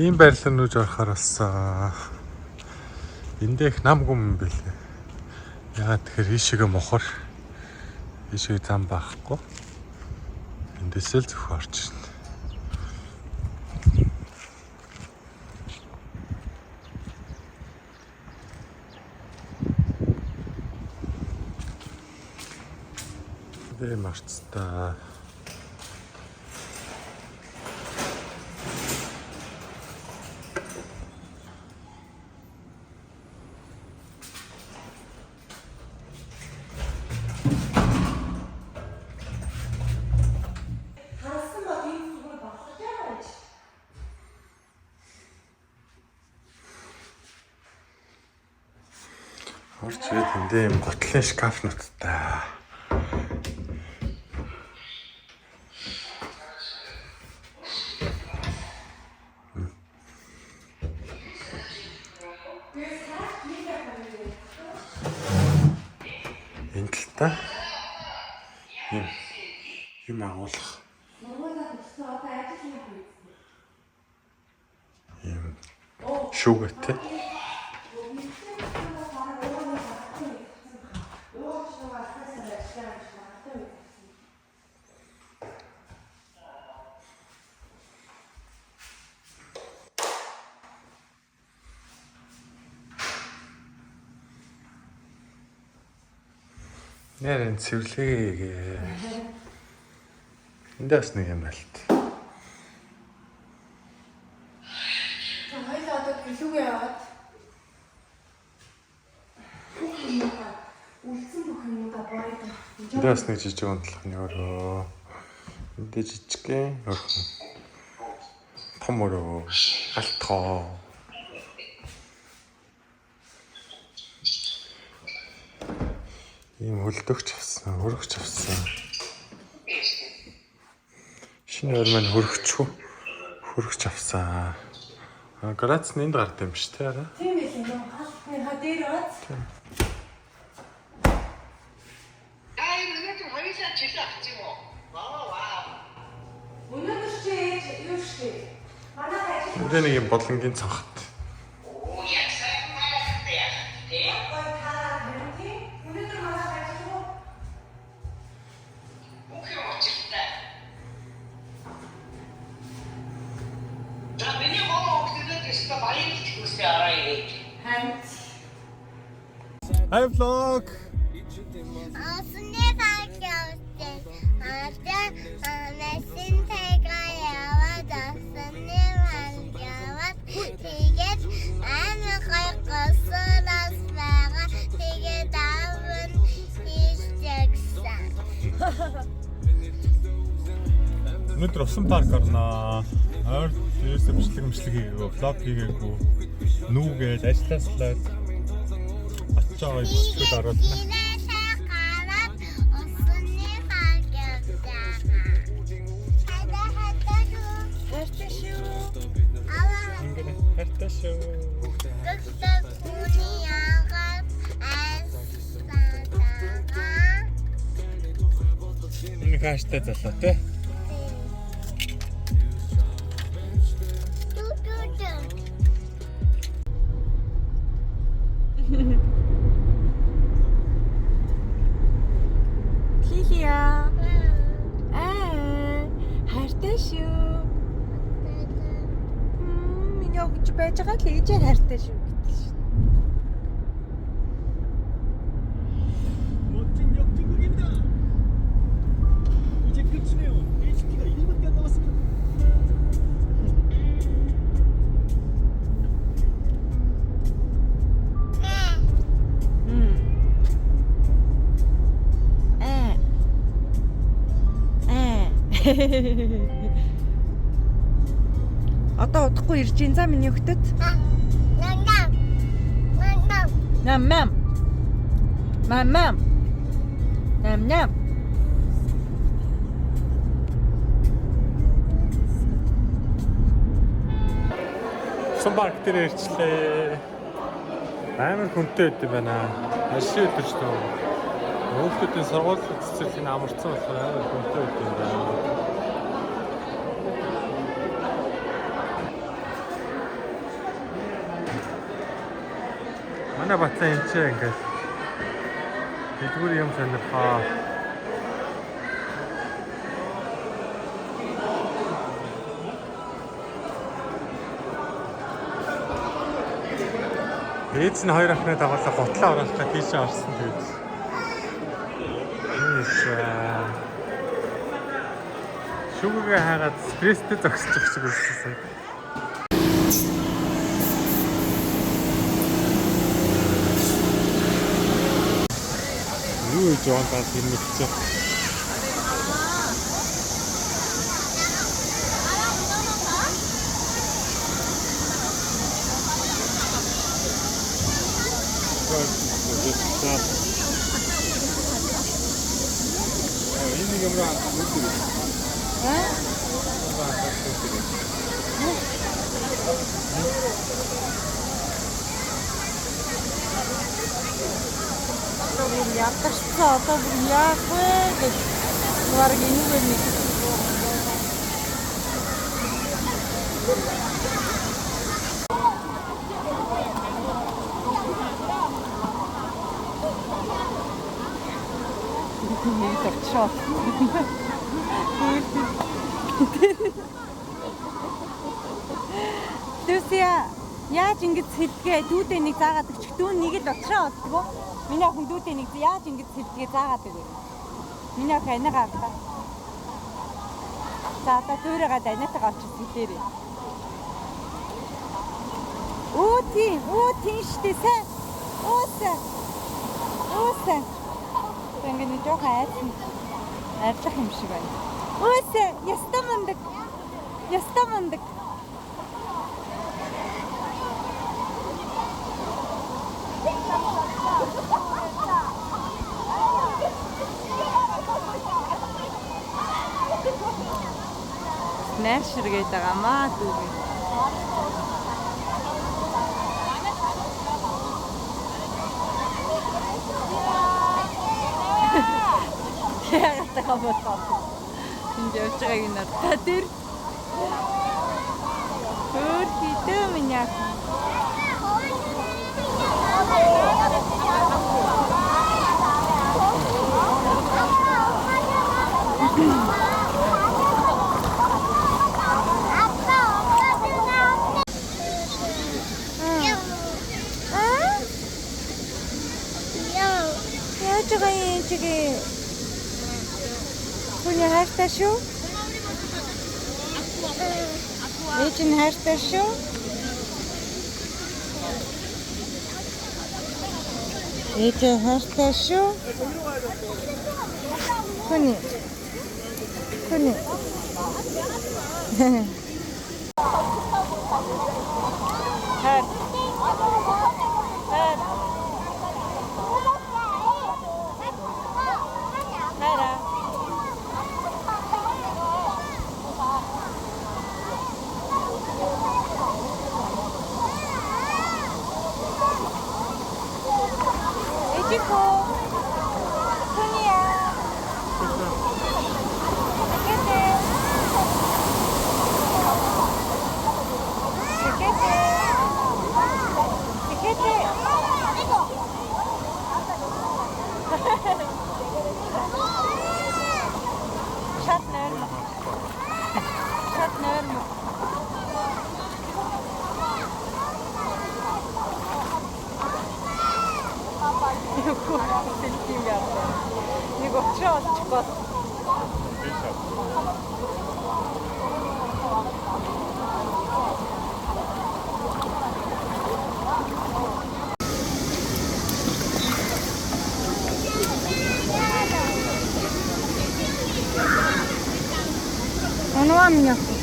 Ийм байрлал нүүж орохоор болсон. Эндээ их намгүй юм бэлээ. Яагаад тэгэхээр ийшээгээ мохор. Ийшээ зам байхгүй. Эндээсээ л зөвхөн орж ирнэ. Марцтай. Орч ирээд эндээ юм готлын шкаф нуттай. Энд л та юм агуулах. Юм шүүгтэй. Нэрэн цэвэрлэгээ. Эндээс нэг юм байлт. Хоёул одоо гэлүүгээ яваад үлдсэн бүх юмудаа бороо. Эндээс нэг жижиг унтлах нь өөрөө. Эндээ жижигхэн өрхөн. Том өрөө. Галтгоо. Ийм хөлдөгч авсан, хөргөч авсан. Шинэ өөр маань хөргөч авсан. Грац нэнд гард юм шүү дээ арай. Тийм ээ юм. Халтны хадэр оц. Өнөөдөр чи юу шээ? Манай ажил. Энд нэг юм болонгийн цанхт. Hi vlog. Asne farklıdır. Hatta nesin tekrar yavaş asne farklıdır. Tiget en kaygısı aslara tiget avın isteyeceksen. Өнөөдөр усан парк орноо. Ойр ерөөсөө бичлэг хийгээгүй, влог хийгээгүй. Нүүгээд ажилласлаад очоо бичлэгд оруулна. Энэ хааштай залуу те. Лилия. Хайртай шүү. Миний өгч байж байгаа л ээжээ хайртай шүү гэдэг шүү. 멋진 역전극입니다. 이제 끝이네요. HT가 1분간 남았습니다. Одоо удахгүй ирж ин за миний хөлтөд. Нам. Мам. Нам. Усан парк дээр ирчлээ. Амар хүнтэй байд юм байна. Ашиг өдөр ч тоо. Өөртөө сургууль цэцэрлэгийн амарцсан болохоор амар хүнтэй байд юм байна. манай бацаа энэ ч ингээд дэлгүүр юм сонирхоо. Ээж нь хоёр ахны дагуулаа готлоо оруулах гэж тийшээ орсон тэгээд. Шүгэгээ хаагаад стресстэй зогсож байгаа шиг үлдсэн. Юу гэж яваад юм мэдчихэ. Энэ юм руу үлдээ. Ядарсан одоо бүр яах вэ гэж бараг энэгээр нэг төгчөө. Түсия яаж ингэж хэлгээ дүүдээ нэг заагаад өгчих дүү нэг л отроо болтгоо. Миний охин дүүдээ нэг яаж ингэж хэлгээ заагаад өгөө. Миний охин анаагаа аваа. За та дүүрэгээ данаатайгаа очиж хэлээрээ. Өө тийм штэ сайн. Өөсөө. Тэнгэр нэг жоохон айдлах юм шиг байна. Өөсөө ястаа мундаг. Нэшэргээд байгаа маа дүүгээ. Яагаад така болоо. Энд явж байгааг нь та тэр. Хөөе миний. Чиги Хуня хайртай шүү. Ээж нь хайртай шүү. Ээж хайртай шүү. Хуни. Хайр. Нэг очроо олчихгоо. Оно у меня.